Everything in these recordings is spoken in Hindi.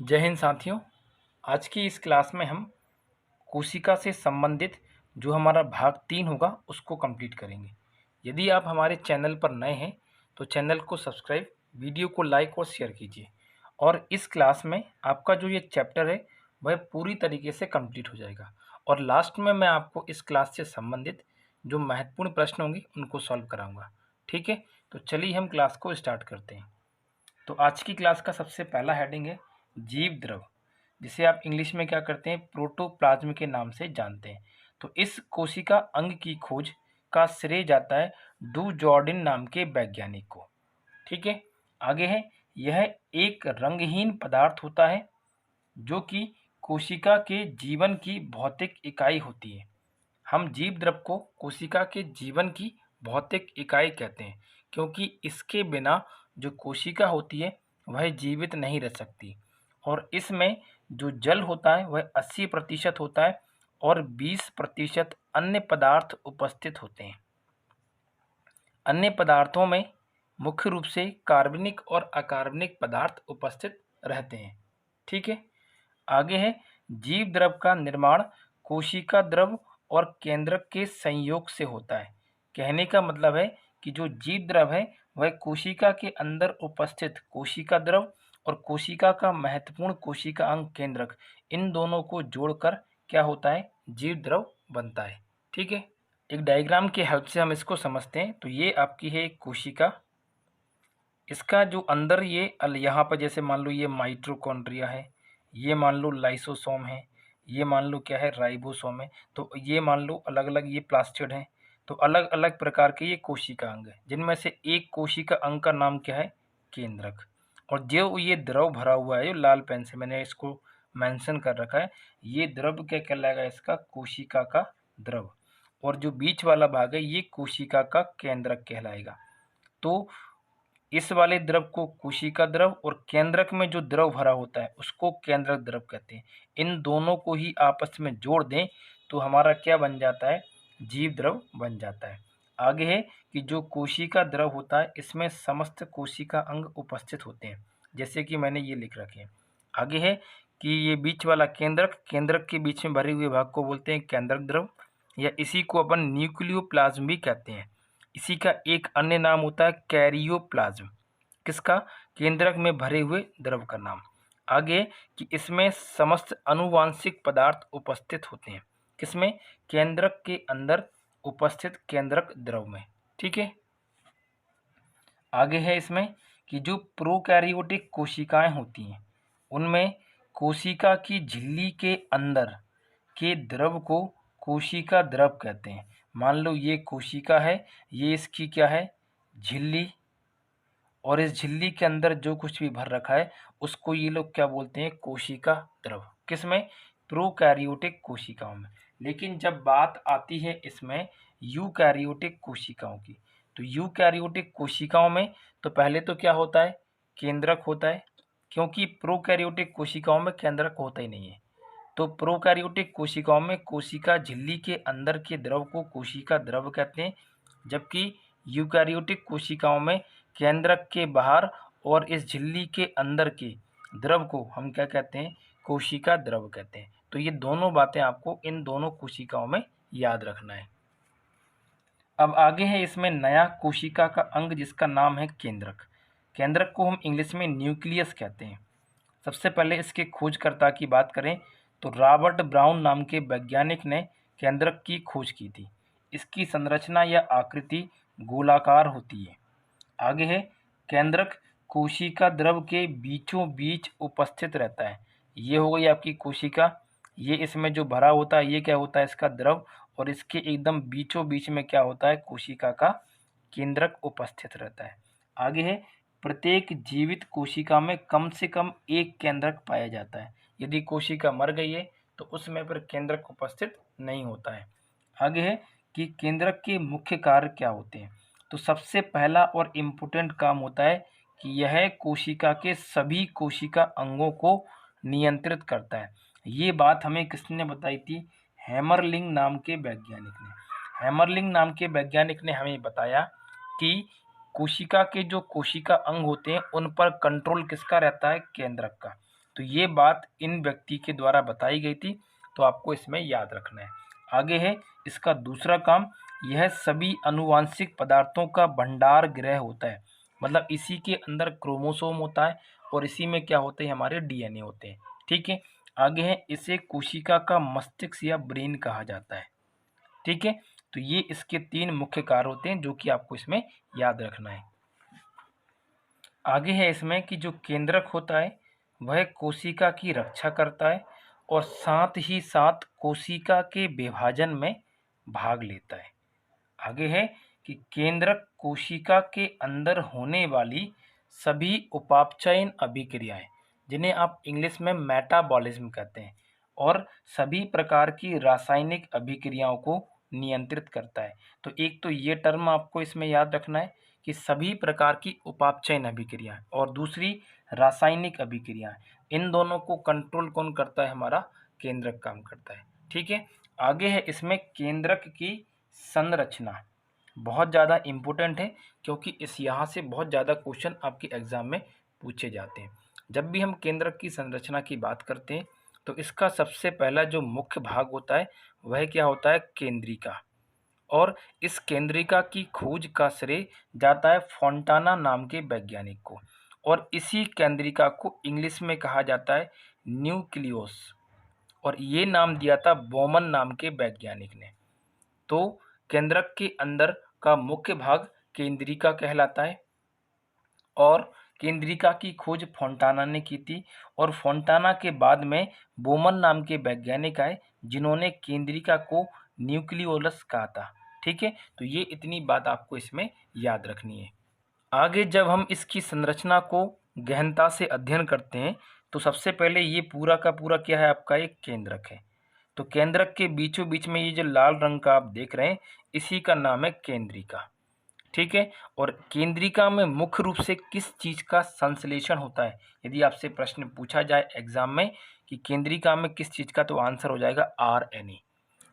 जय हिंद साथियों। आज की इस क्लास में हम कोशिका से संबंधित जो हमारा भाग 3 होगा उसको कंप्लीट करेंगे। यदि आप हमारे चैनल पर नए हैं तो चैनल को सब्सक्राइब, वीडियो को लाइक और शेयर कीजिए। और इस क्लास में आपका जो ये चैप्टर है वह पूरी तरीके से कंप्लीट हो जाएगा। और लास्ट में मैं आपको इस क्लास से संबंधित जो महत्वपूर्ण प्रश्न होंगे उनको सॉल्व कराऊंगा। ठीक है, तो चलिए हम क्लास को स्टार्ट करते हैं। तो आज की क्लास का सबसे पहला हेडिंग है जीव द्रव, जिसे आप इंग्लिश में क्या करते हैं, प्रोटोप्लाज्म के नाम से जानते हैं। तो इस कोशिका अंग की खोज का श्रेय जाता है डू जॉर्डिन नाम के वैज्ञानिक को। ठीक है, आगे है, यह एक रंगहीन पदार्थ होता है जो कि कोशिका के जीवन की भौतिक इकाई होती है। हम जीव द्रव को कोशिका के जीवन की भौतिक इकाई कहते हैं, क्योंकि इसके बिना जो कोशिका होती है वह जीवित नहीं रह सकती। और इसमें जो जल होता है वह 80% होता है और 20% अन्य पदार्थ उपस्थित होते हैं। अन्य पदार्थों में मुख्य रूप से कार्बनिक और अकार्बनिक पदार्थ उपस्थित रहते हैं। ठीक है, आगे है, जीव द्रव का निर्माण कोशिका द्रव और केंद्रक के संयोग से होता है। कहने का मतलब है कि जो जीव द्रव है वह कोशिका के अंदर उपस्थित कोशिका द्रव और कोशिका का महत्वपूर्ण कोशिका अंग केंद्रक, इन दोनों को जोड़कर क्या होता है, जीव द्रव बनता है। ठीक है, एक डायग्राम की हेल्प से हम इसको समझते हैं। तो ये आपकी है एक कोशिका, इसका जो अंदर ये यहाँ पर जैसे मान लो ये माइटोकॉन्ड्रिया है, ये मान लो लाइसोसोम है, ये मान लो क्या है, राइबोसोम है। तो ये मान लो अलग अलग ये प्लास्टिड हैं। तो अलग अलग प्रकार के ये कोशिका अंग हैं, जिनमें से एक कोशिका अंग का नाम क्या है, केंद्रक। और जो ये द्रव भरा हुआ है, जो लाल पेन से मैंने इसको मेंशन कर रखा है, ये द्रव क्या कहलाएगा, इसका कोशिका का द्रव। और जो बीच वाला भाग है ये कोशिका का केंद्रक कहलाएगा। तो इस वाले द्रव को कोशिका द्रव और केंद्रक में जो द्रव भरा होता है उसको केंद्रक द्रव कहते हैं। इन दोनों को ही आपस में जोड़ दें तो हमारा क्या बन जाता है, जीव द्रव बन जाता है। आगे है कि जो कोशिका द्रव होता है इसमें समस्त कोशिका अंग उपस्थित होते हैं, जैसे कि मैंने ये लिख रखे हैं। आगे है कि ये बीच वाला केंद्रक, केंद्रक के बीच में भरे हुए भाग को बोलते हैं केंद्रक द्रव, या इसी को अपन न्यूक्लियोप्लाज्म भी कहते हैं। इसी का एक अन्य नाम होता है कैरियोप्लाज्म, किसका, केंद्रक में भरे हुए द्रव का नाम। आगे कि इसमें समस्त अनुवांशिक पदार्थ उपस्थित होते हैं, किसमें, केंद्रक के अंदर उपस्थित केंद्रक द्रव में। ठीक है, आगे है इसमें कि जो प्रोकैरियोटिक कोशिकाएं होती हैं उनमें कोशिका की झिल्ली के अंदर के द्रव को कोशिका द्रव कहते हैं। मान लो ये कोशिका है, ये इसकी क्या है, झिल्ली, और इस झिल्ली के अंदर जो कुछ भी भर रखा है उसको ये लोग क्या बोलते हैं, कोशिका द्रव। किसमें, प्रोकैरियोटिक कोशिकाओं में। लेकिन जब बात आती है इसमें यूकैरियोटिक कोशिकाओं की, तो यूकैरियोटिक कोशिकाओं में तो पहले तो क्या होता है, केंद्रक होता है, क्योंकि प्रोकैरियोटिक कोशिकाओं में केंद्रक होता ही नहीं है। तो प्रोकैरियोटिक कोशिकाओं में कोशिका झिल्ली के अंदर के द्रव को कोशिका द्रव कहते हैं, जबकि यूकैरियोटिक कोशिकाओं में केंद्रक के बाहर और इस झिल्ली के अंदर के द्रव को हम क्या कहते हैं, कोशिका द्रव कहते हैं। तो ये दोनों बातें आपको इन दोनों कोशिकाओं में याद रखना है। अब आगे है इसमें नया कोशिका का अंग जिसका नाम है केंद्रक। केंद्रक को हम इंग्लिश में न्यूक्लियस कहते हैं। सबसे पहले इसके खोजकर्ता की बात करें तो रॉबर्ट ब्राउन नाम के वैज्ञानिक ने केंद्रक की खोज की थी। इसकी संरचना या आकृति गोलाकार होती है। आगे है, केंद्रक कोशिका द्रव के बीचों बीच उपस्थित रहता है। ये हो गई आपकी कोशिका, ये इसमें जो भरा होता है ये क्या होता है, इसका द्रव, और इसके एकदम बीचों बीच में क्या होता है, कोशिका का केंद्रक उपस्थित रहता है। आगे है, प्रत्येक जीवित कोशिका में कम से कम एक केंद्रक पाया जाता है। यदि कोशिका मर गई है तो उसमें फिर केंद्रक उपस्थित नहीं होता है। आगे है कि केंद्रक के मुख्य कार्य क्या होते हैं। तो सबसे पहला और इम्पोर्टेंट काम होता है कि यह कोशिका के सभी कोशिका अंगों को नियंत्रित करता है। ये बात हमें किसने बताई थी, हैमरलिंग नाम के वैज्ञानिक ने। हैमरलिंग नाम के वैज्ञानिक ने हमें बताया कि कोशिका के जो कोशिका अंग होते हैं उन पर कंट्रोल किसका रहता है, केंद्रक का। तो ये बात इन व्यक्ति के द्वारा बताई गई थी, तो आपको इसमें याद रखना है। आगे है इसका दूसरा काम, यह सभी आनुवांशिक पदार्थों का भंडार गृह होता है। मतलब इसी के अंदर क्रोमोसोम होता है और इसी में क्या होते हैं, हमारे डीएनए होते हैं। ठीक है, आगे है इसे कोशिका का मस्तिष्क या ब्रेन कहा जाता है। ठीक है, तो ये इसके 3 मुख्य कार्य होते हैं जो कि आपको इसमें याद रखना है। आगे है इसमें कि जो केंद्रक होता है वह कोशिका की रक्षा करता है और साथ ही साथ कोशिका के विभाजन में भाग लेता है। आगे है कि केंद्रक कोशिका के अंदर होने वाली सभी उपापचयन अभिक्रियाएं, जिन्हें आप इंग्लिश में मेटाबॉलिज्म कहते हैं, और सभी प्रकार की रासायनिक अभिक्रियाओं को नियंत्रित करता है। तो एक तो ये टर्म आपको इसमें याद रखना है कि सभी प्रकार की उपापचयन अभिक्रियाएं और दूसरी रासायनिक अभिक्रियाएं, इन दोनों को कंट्रोल कौन करता है, हमारा केंद्रक काम करता है। ठीक है, आगे है इसमें केंद्रक की संरचना बहुत ज़्यादा इम्पोर्टेंट है, क्योंकि इस यहाँ से बहुत ज़्यादा क्वेश्चन आपके एग्जाम में पूछे जाते हैं। जब भी हम केंद्रक की संरचना की बात करते हैं तो इसका सबसे पहला जो मुख्य भाग होता है वह क्या होता है, केंद्रिका। और इस केंद्रिका की खोज का श्रेय जाता है फोंटाना नाम के वैज्ञानिक को, और इसी केंद्रिका को इंग्लिश में कहा जाता है न्यूक्लियोस, और ये नाम दिया था बोमन नाम के वैज्ञानिक ने। तो केंद्रक के अंदर का मुख्य भाग केंद्रिका कहलाता है, और केंद्रिका की खोज फोंटाना ने की थी, और फोंटाना के बाद में बोमन नाम के वैज्ञानिक आए जिन्होंने केंद्रिका को न्यूक्लियोलस कहा था। ठीक है, तो ये इतनी बात आपको इसमें याद रखनी है। आगे जब हम इसकी संरचना को गहनता से अध्ययन करते हैं तो सबसे पहले ये पूरा का पूरा क्या है, आपका एक केंद्रक है। तो केंद्रक के बीचों बीच में ये जो लाल रंग का आप देख रहे हैं इसी का नाम है केंद्रिका। ठीक है, और केंद्रिका में मुख्य रूप से किस चीज का संश्लेषण होता है, यदि आपसे प्रश्न पूछा जाए एग्जाम में कि केंद्रिका में किस चीज का, तो आंसर हो जाएगा आरएनए।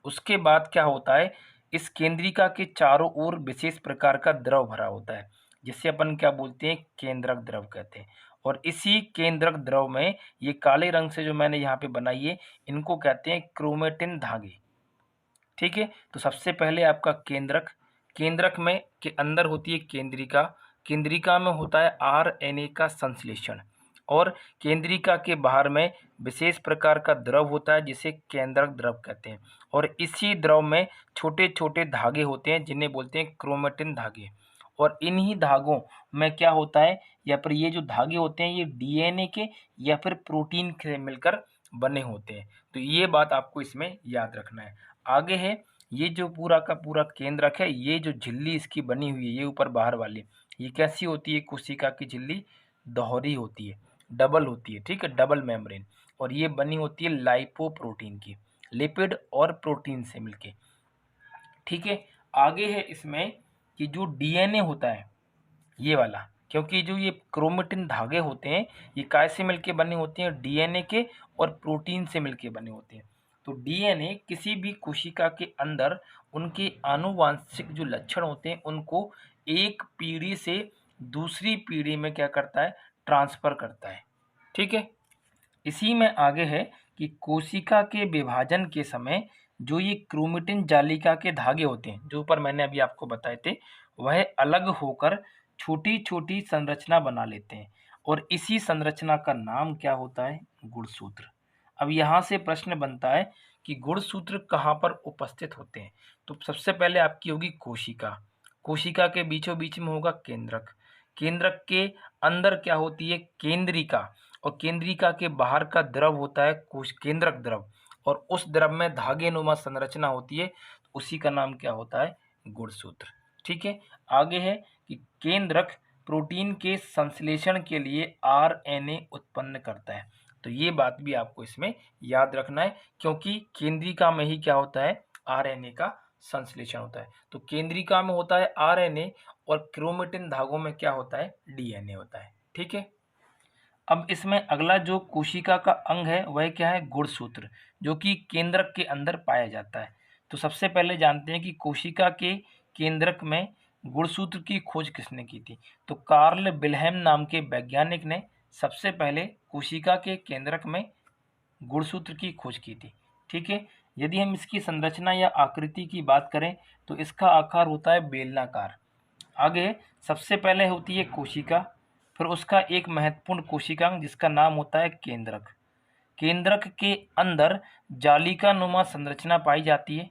उसके बाद क्या होता है, इस केंद्रिका के चारों ओर विशेष प्रकार का द्रव भरा होता है जिसे अपन क्या बोलते हैं, केंद्रक द्रव कहते हैं। और इसी केंद्रक द्रव में ये काले रंग से जो मैंने यहाँ पे बनाई है इनको कहते हैं क्रोमेटिन धागे। ठीक है, तो सबसे पहले आपका केंद्रक, केंद्रक में के अंदर होती है केंद्रिका, केंद्रिका में होता है आरएनए का संश्लेषण, और केंद्रिका के बाहर में विशेष प्रकार का द्रव होता है जिसे केंद्रक द्रव कहते हैं, और इसी द्रव में छोटे छोटे धागे होते हैं जिन्हें बोलते हैं क्रोमेटिन धागे। और इन्हीं धागों में क्या होता है, या फिर ये जो धागे होते हैं ये डीएनए के या फिर प्रोटीन से मिलकर बने होते हैं। तो ये बात आपको इसमें याद रखना है। आगे है ये जो पूरा का पूरा केंद्रक है, ये जो झिल्ली इसकी बनी हुई है ये ऊपर बाहर वाली, ये कैसी होती है, कोशिका की झिल्ली दोहरी होती है, डबल होती है। ठीक है, डबल मेम्ब्रेन, और ये बनी होती है लाइपोप्रोटीन की, लिपिड और प्रोटीन से मिलके। ठीक है, आगे है इसमें कि जो डीएनए होता है ये वाला, क्योंकि जो ये क्रोमेटिन धागे होते हैं ये काय से मिलके बने होते हैं, डीएनए के और प्रोटीन से मिलके बने होते हैं। तो डीएनए किसी भी कोशिका के अंदर उनके आनुवांशिक जो लक्षण होते हैं उनको एक पीढ़ी से दूसरी पीढ़ी में क्या करता है, ट्रांसफर करता है। ठीक है, इसी में आगे है कि कोशिका के विभाजन के समय जो ये क्रोमेटिन जालिका के धागे होते हैं जो ऊपर मैंने अभी आपको बताए थे, वह अलग होकर छोटी छोटी संरचना बना लेते हैं, और इसी संरचना का नाम क्या होता है, गुणसूत्र। अब यहाँ से प्रश्न बनता है कि गुणसूत्र कहाँ पर उपस्थित होते हैं। तो सबसे पहले आपकी होगी कोशिका, कोशिका के बीचों बीच में होगा केंद्रक, केंद्रक के अंदर क्या होती है, केंद्रिका, और केंद्रिका के बाहर का द्रव होता है कोश केंद्रक द्रव, और उस द्रव में धागे नुमा संरचना होती है, उसी का नाम क्या होता है, गुणसूत्र। ठीक है, आगे है कि केंद्रक प्रोटीन के संश्लेषण के लिए आरएनए उत्पन्न करता है। तो ये बात भी आपको इसमें याद रखना है, क्योंकि केंद्रिका में ही क्या होता है, आरएनए का संश्लेषण होता है। तो केंद्रिका में होता है आरएनए और क्रोमेटिन धागों में क्या होता है, डीएनए होता है। ठीक है, अब इसमें अगला जो कोशिका का अंग है वह क्या है, गुणसूत्र, जो कि केंद्रक के अंदर पाया जाता है। तो सबसे पहले जानते हैं कि कोशिका के केंद्रक में गुणसूत्र की खोज किसने की थी। तो कार्ल विल्हेम नाम के वैज्ञानिक ने सबसे पहले कोशिका के केंद्रक में गुणसूत्र की खोज की थी। ठीक है, यदि हम इसकी संरचना या आकृति की बात करें तो इसका आकार होता है बेलनाकार। आगे सबसे पहले होती है कोशिका, फिर उसका एक महत्वपूर्ण कोशिकांग जिसका नाम होता है केंद्रक। केंद्रक के अंदर जालिका नुमा संरचना पाई जाती है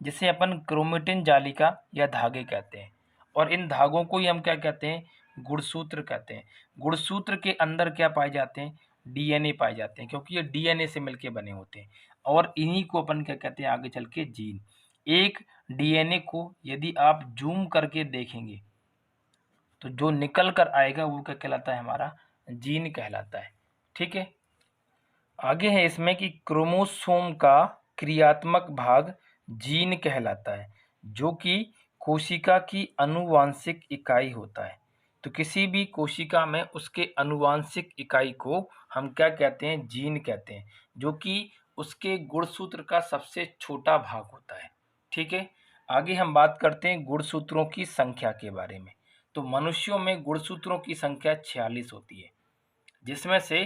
जिसे अपन क्रोमेटिन जालिका या धागे कहते हैं, और इन धागों को ही हम क्या कहते हैं, गुणसूत्र कहते हैं। गुणसूत्र के अंदर क्या पाए जाते हैं, डीएनए पाए जाते हैं, क्योंकि ये डीएनए से मिलके बने होते हैं, और इन्हीं को अपन क्या कहते हैं आगे चल के, जीन। एक डीएनए को यदि आप जूम करके देखेंगे तो जो निकल कर आएगा वो क्या कहलाता है, हमारा जीन कहलाता है। ठीक है, आगे है इसमें कि क्रोमोसोम का क्रियात्मक भाग जीन कहलाता है, जो कि कोशिका की आनुवांशिक इकाई होता है। तो किसी भी कोशिका में उसके आनुवांशिक इकाई को हम क्या कहते हैं, जीन कहते हैं, जो कि उसके गुणसूत्र का सबसे छोटा भाग होता है। ठीक है, आगे हम बात करते हैं गुणसूत्रों की संख्या के बारे में। तो मनुष्यों में गुणसूत्रों की संख्या 46 होती है, जिसमें से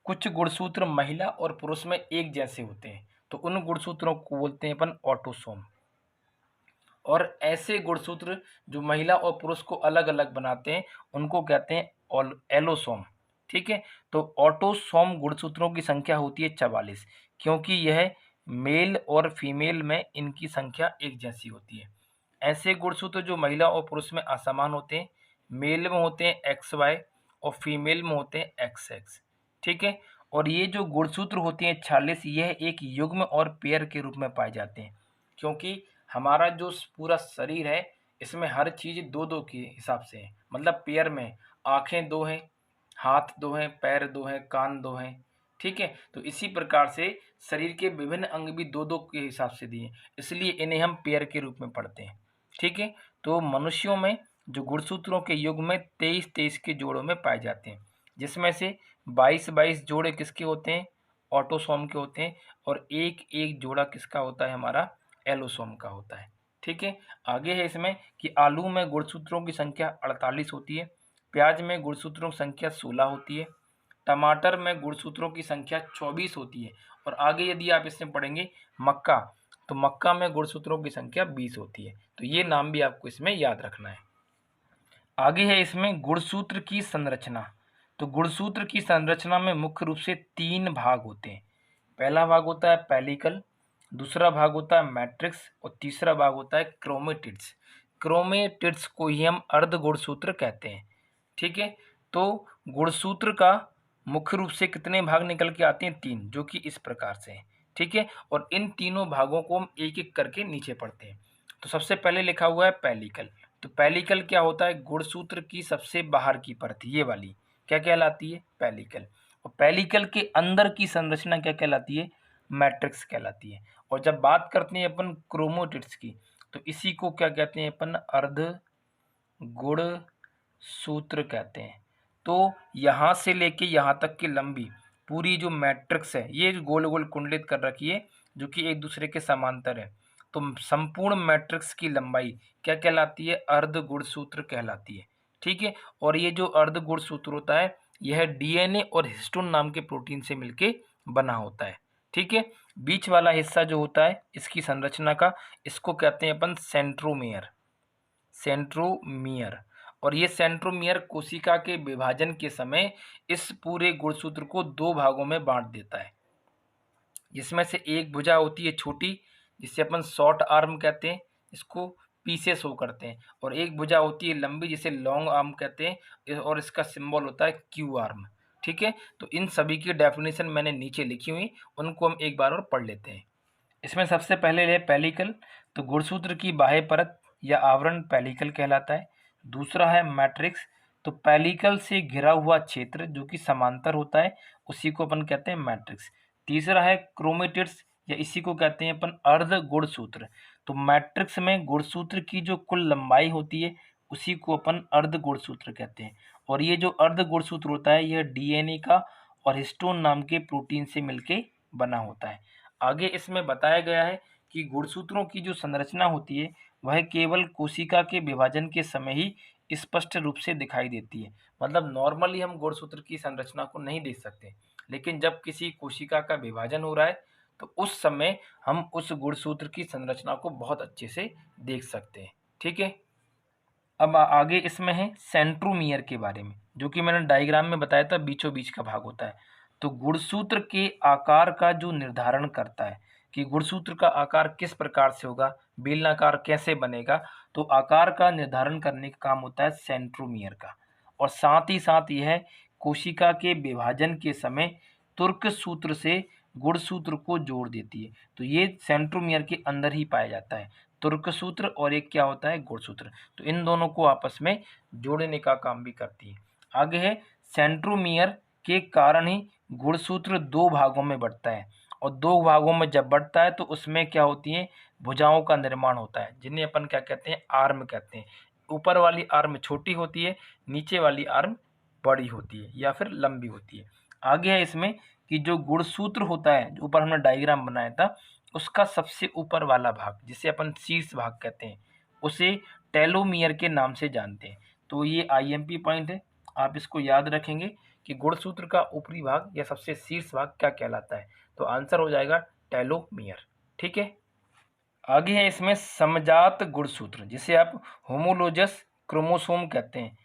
कुछ गुणसूत्र महिला और पुरुष में एक जैसे होते हैं, तो उन गुणसूत्रों को बोलते हैं अपन ऑटोसोम। और ऐसे गुणसूत्र जो महिला और पुरुष को अलग अलग बनाते हैं उनको कहते हैं एलोसोम। ठीक है, तो ऑटोसोम गुणसूत्रों की संख्या होती है 44, क्योंकि यह मेल और फीमेल में इनकी संख्या एक जैसी होती है। ऐसे गुणसूत्र जो महिला और पुरुष में असमान होते हैं, मेल में होते हैं XY और फीमेल में होते हैं XX। ठीक है, और ये जो गुणसूत्र होती हैं 46, यह एक युग्म और पेयर के रूप में पाए जाते हैं, क्योंकि हमारा जो पूरा शरीर है इसमें हर चीज़ दो दो के हिसाब से है, मतलब पेयर में आँखें दो हैं, हाथ दो हैं, पैर दो हैं, कान दो हैं। ठीक है, तो इसी प्रकार से शरीर के विभिन्न अंग भी दो दो के हिसाब से दिए, इसलिए इन्हें हम पेयर के रूप में पढ़ते हैं। ठीक है, तो मनुष्यों में जो गुणसूत्रों के युग में 23-23 के जोड़ों में पाए जाते हैं, जिसमें से 22-22 जोड़े किसके होते हैं, ऑटोसोम के होते हैं, और एक एक जोड़ा किसका होता है, हमारा एलोसोम का होता है। ठीक है, आगे है इसमें कि आलू में गुणसूत्रों की संख्या 48 होती है, प्याज में गुणसूत्रों की संख्या 16 होती है, टमाटर में गुणसूत्रों की संख्या 24 होती है, और आगे यदि आप इसमें पढ़ेंगे मक्का, तो मक्का में गुणसूत्रों की संख्या 20 होती है। तो ये नाम भी आपको इसमें याद रखना है। आगे है इसमें गुणसूत्र की संरचना। तो गुणसूत्र की संरचना में मुख्य रूप से 3 भाग होते हैं। पहला भाग होता है पेलिकल, दूसरा भाग होता है मैट्रिक्स, और तीसरा भाग होता है क्रोमेटिड्स। क्रोमेटिड्स को ही हम अर्ध गुणसूत्र कहते हैं। ठीक है, तो गुणसूत्र का मुख्य रूप से कितने भाग निकल के आते हैं, 3, जो कि इस प्रकार से हैं। ठीक है, और इन तीनों भागों को हम एक एक करके नीचे पढ़ते हैं। तो सबसे पहले लिखा हुआ है पेलिकल। तो पेलिकल क्या होता है, गुणसूत्र की सबसे बाहर की परत, ये वाली क्या कहलाती है, पेलिकल। और पेलिकल के अंदर की संरचना क्या कहलाती है, मैट्रिक्स कहलाती है। और जब बात करते हैं अपन क्रोमोटिड्स की, तो इसी को क्या कहते हैं अपन, अर्ध गुण सूत्र कहते हैं। तो यहाँ से लेके यहाँ तक की लंबी पूरी जो मैट्रिक्स है, ये गोल गोल कुंडलित कर रखी है, जो कि एक दूसरे के समांतर है। तो संपूर्ण मैट्रिक्स की लंबाई क्या कहलाती है, अर्ध गुणसूत्र कहलाती है। ठीक है, और ये जो अर्ध गुणसूत्र होता है यह डीएनए और हिस्टोन नाम के प्रोटीन से मिलके बना होता है। ठीक है, बीच वाला हिस्सा जो होता है इसकी संरचना का, इसको कहते हैं अपन सेंट्रोमियर। सेंट्रोमियर, और ये सेंट्रोमियर कोशिका के विभाजन के समय इस पूरे गुणसूत्र को 2 भागों में बांट देता है, जिसमें से एक भुजा होती है छोटी, जिसे अपन शॉर्ट आर्म कहते हैं, इसको पी से शो करते हैं, और एक भुजा होती है लंबी जिसे लॉन्ग आर्म कहते हैं, और इसका सिंबल होता है क्यू आर्म। ठीक है, तो इन सभी की डेफिनेशन मैंने नीचे लिखी हुई, उनको हम एक बार और पढ़ लेते हैं। इसमें सबसे पहले है पेलिकल। तो गुणसूत्र की बाह्य परत या आवरण पेलिकल कहलाता है। दूसरा है मैट्रिक्स। तो पेलिकल से घिरा हुआ क्षेत्र जो कि समांतर होता है उसी को अपन कहते हैं मैट्रिक्स। तीसरा है क्रोमेटिड्स, या इसी को कहते हैं अपन अर्ध गुणसूत्र। तो मैट्रिक्स में गुणसूत्र की जो कुल लंबाई होती है उसी को अपन अर्ध गुणसूत्र कहते हैं, और ये जो अर्ध गुणसूत्र होता है यह डीएनए का और हिस्टोन नाम के प्रोटीन से मिलके बना होता है। आगे इसमें बताया गया है कि गुणसूत्रों की जो संरचना होती है वह केवल कोशिका के विभाजन के समय ही स्पष्ट रूप से दिखाई देती है। मतलब नॉर्मली हम गुणसूत्र की संरचना को नहीं देख सकते, लेकिन जब किसी कोशिका का विभाजन हो रहा है तो उस समय हम उस गुणसूत्र की संरचना को बहुत अच्छे से देख सकते हैं। ठीक है। अब आगे इसमें है सेंट्रोमियर के बारे में, जो कि मैंने डायग्राम में बताया था, बीचों बीच का भाग होता है। तो गुणसूत्र के आकार का जो निर्धारण करता है कि गुणसूत्र का आकार किस प्रकार से होगा, बेलनाकार कैसे बनेगा, तो आकार का निर्धारण करने का काम होता है सेंट्रोमियर का। और साथ ही साथ यह कोशिका के विभाजन के समय तुर्क सूत्र से गुणसूत्र को जोड़ देती है। तो ये सेंट्रोमियर के अंदर ही पाया जाता है, तुर्क सूत्र और एक क्या होता है, गुणसूत्र। तो इन दोनों को आपस में जोड़ने का काम भी करती है। आगे है सेंट्रोमियर के कारण ही गुणसूत्र दो भागों में बढ़ता है, और दो भागों में जब बढ़ता है तो उसमें क्या होती है, भुजाओं का निर्माण होता है, जिन्हें अपन क्या कहते हैं, आर्म कहते हैं। ऊपर वाली आर्म छोटी होती है, नीचे वाली आर्म बड़ी होती है या फिर लंबी होती है। आगे है इसमें कि जो गुणसूत्र होता है, जो ऊपर हमने डायग्राम बनाया था, उसका सबसे ऊपर वाला भाग जिसे अपन शीर्ष भाग कहते हैं, उसे टेलोमियर के नाम से जानते हैं। तो ये आईएमपी पॉइंट है, आप इसको याद रखेंगे कि गुणसूत्र का ऊपरी भाग या सबसे शीर्ष भाग क्या कहलाता है। तो आंसर हो जाएगा टेलोमियर। ठीक है। आगे है इसमें समजात गुणसूत्र, जिसे आप होमोलोजस क्रोमोसोम कहते हैं।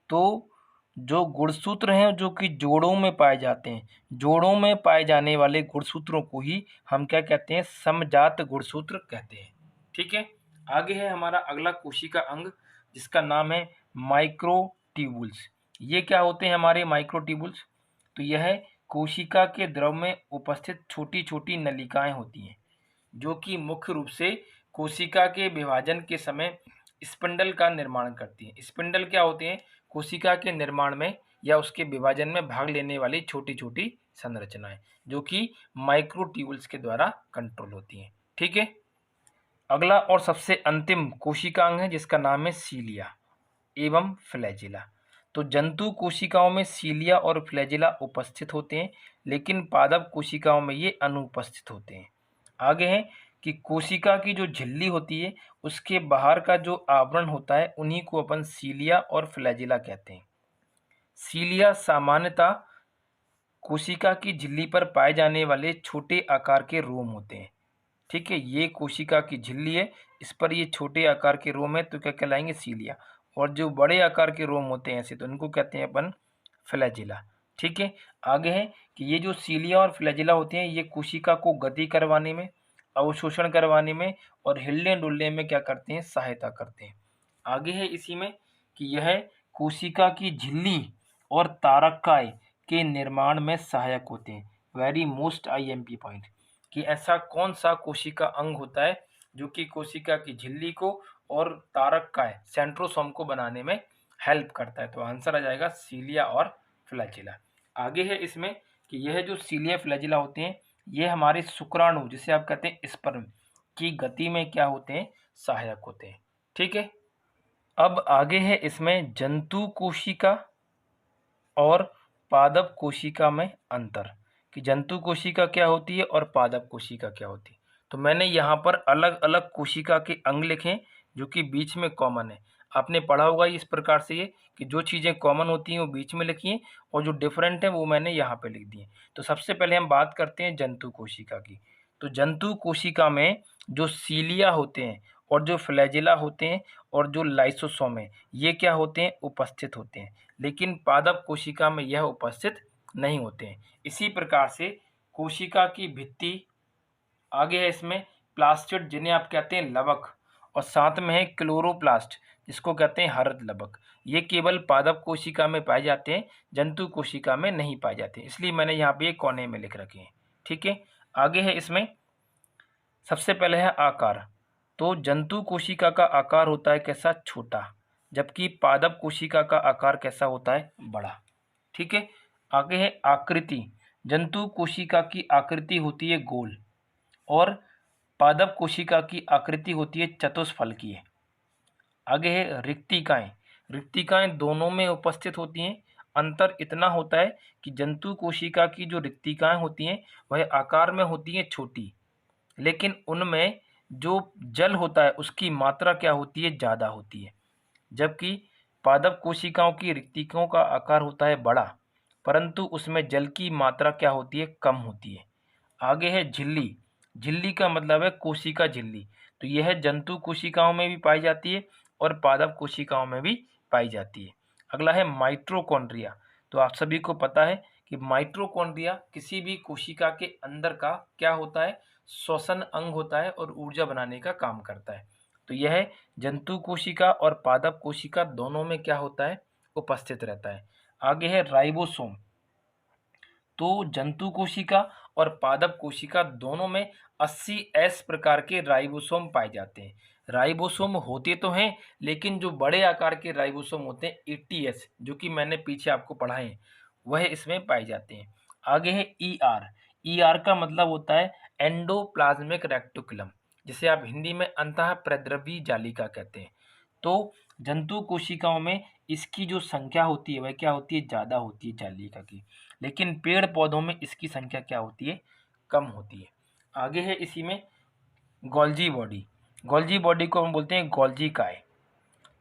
तो जो गुणसूत्र हैं जो कि जोड़ों में पाए जाते हैं, जोड़ों में पाए जाने वाले गुणसूत्रों को ही हम क्या कहते हैं, समजात गुणसूत्र कहते हैं। ठीक है। आगे है हमारा अगला कोशिका अंग, जिसका नाम है माइक्रोट्यूबुल्स। ये क्या होते हैं हमारे माइक्रोट्यूबुल्स? तो यह कोशिका के द्रव में उपस्थित छोटी छोटी नलिकाएं होती हैं, जो कि मुख्य रूप से कोशिका के विभाजन के समय स्पिंडल का निर्माण करती हैं। स्पिंडल क्या होते हैं? कोशिका के निर्माण में या उसके विभाजन में भाग लेने वाली छोटी छोटी संरचनाएं, जो कि माइक्रोट्यूबुल्स के द्वारा कंट्रोल होती हैं। ठीक है। अगला और सबसे अंतिम कोशिका अंग है, जिसका नाम है सीलिया एवं फ्लैजिला। तो जंतु कोशिकाओं में सीलिया और फ्लैजिला उपस्थित होते हैं, लेकिन पादप कोशिकाओं में ये अनुपस्थित होते हैं। आगे है कि कोशिका की जो झिल्ली होती है, उसके बाहर का जो आवरण होता है, उन्हीं को अपन सीलिया और फ्लैजिला कहते हैं। सीलिया सामान्यतः कोशिका की झिल्ली पर पाए जाने वाले छोटे आकार के रोम होते हैं। ठीक है, ये कोशिका की झिल्ली है, इस पर ये छोटे आकार के रोम है, तो क्या कहलाएंगे, सीलिया। और जो बड़े आकार के रोम होते हैं ऐसे, तो इनको कहते हैं अपन फ्लैजिला। ठीक है। आगे है कि ये जो सीलिया और फ्लैजिला होते हैं, ये कोशिका को गति करवाने में, अवशोषण करवाने में और हिलने डुलने में क्या करते हैं, सहायता करते हैं। आगे है इसी में कि यह कोशिका की झिल्ली और तारकाय के निर्माण में सहायक होते हैं। वेरी मोस्ट आईएमपी पॉइंट, कि ऐसा कौन सा कोशिका अंग होता है जो कि कोशिका की झिल्ली को और तारकाय सेंट्रोसोम को बनाने में हेल्प करता है। तो आंसर आ जाएगा सीलिया और फ्लैजिला। आगे है इसमें कि यह जो सीलिया फ्लैजिला होते हैं, ये हमारे शुक्राणु, जिसे आप कहते हैं स्पर्म, की गति में क्या होते हैं, सहायक होते हैं। ठीक है। अब आगे है इसमें जंतु कोशिका और पादप कोशिका में अंतर, कि जंतु कोशिका क्या होती है और पादप कोशिका क्या होती है। तो मैंने यहाँ पर अलग अलग कोशिका के अंग लिखे जो कि बीच में कॉमन है। आपने पढ़ा होगा इस प्रकार से ये कि जो चीज़ें कॉमन होती हैं वो बीच में लिखी हैं और जो डिफरेंट है वो मैंने यहाँ पे लिख दिए। तो सबसे पहले हम बात करते हैं जंतु कोशिका की। तो जंतु कोशिका में जो सीलिया होते हैं और जो फ्लैजिला होते हैं और जो लाइसोसोम है, ये क्या होते हैं, उपस्थित होते हैं। लेकिन पादप कोशिका में यह उपस्थित नहीं होते हैं। इसी प्रकार से कोशिका की भित्ति, आगे है इसमें प्लास्टिड, जिन्हें आप कहते हैं लवक, और साथ में है क्लोरोप्लास्ट, जिसको कहते हैं हरद लवक। ये केवल पादप कोशिका में पाए जाते हैं, जंतु कोशिका में नहीं पाए जाते, इसलिए मैंने यहाँ पे एक कोने में लिख रखे हैं। ठीक है। आगे है इसमें सबसे पहले है आकार। तो जंतु कोशिका का आकार होता है कैसा, छोटा, जबकि पादप कोशिका का आकार कैसा होता है, बड़ा। ठीक है। आगे है आकृति। जंतु कोशिका की आकृति होती है गोल और पादप कोशिका की आकृति होती है चतुष्फलकीय। आगे है रिक्तिकाएं। रिक्तिकाएं दोनों में उपस्थित होती हैं। अंतर इतना होता है कि जंतु कोशिका की जो रिक्तिकाएं होती हैं वह आकार में होती हैं छोटी, लेकिन उनमें जो जल होता है उसकी मात्रा क्या होती है, ज़्यादा होती है। जबकि पादप कोशिकाओं की रिक्तिकों का आकार होता है बड़ा, परंतु उसमें जल की मात्रा क्या होती है, कम होती है। आगे है झिल्ली। झिल्ली का मतलब है कोशिका झिल्ली। तो यह जंतु कोशिकाओं में भी पाई जाती है और पादप कोशिकाओं में भी पाई जाती है। अगला है माइटोकॉन्ड्रिया। तो आप सभी को पता है कि माइटोकॉन्ड्रिया किसी भी कोशिका के अंदर का क्या होता है, श्वसन अंग होता है और ऊर्जा बनाने का काम करता है। तो यह जंतु कोशिका और पादप कोशिका दोनों में क्या होता है, उपस्थित रहता है। आगे है राइबोसोम। तो जंतु कोशिका और पादप कोशिका दोनों में 80S प्रकार के राइबोसोम पाए जाते हैं। राइबोसोम होते तो हैं, लेकिन जो बड़े आकार के राइबोसोम होते हैं 80S, जो कि मैंने पीछे आपको पढ़ाए हैं, वह इसमें पाए जाते हैं। आगे है ER। ER का मतलब होता है एंडोप्लाज्मिक रेक्टिकुलम, जिसे आप हिंदी में अंतःप्रद्रवी जालिका कहते हैं। तो जंतु कोशिकाओं में इसकी जो संख्या होती है वह क्या होती है, ज़्यादा होती है जालिका की, लेकिन पेड़ पौधों में इसकी संख्या क्या होती है, कम होती है। आगे है इसी में गोल्जी बॉडी। गोल्जी बॉडी को हम बोलते हैं गोल्जी काय।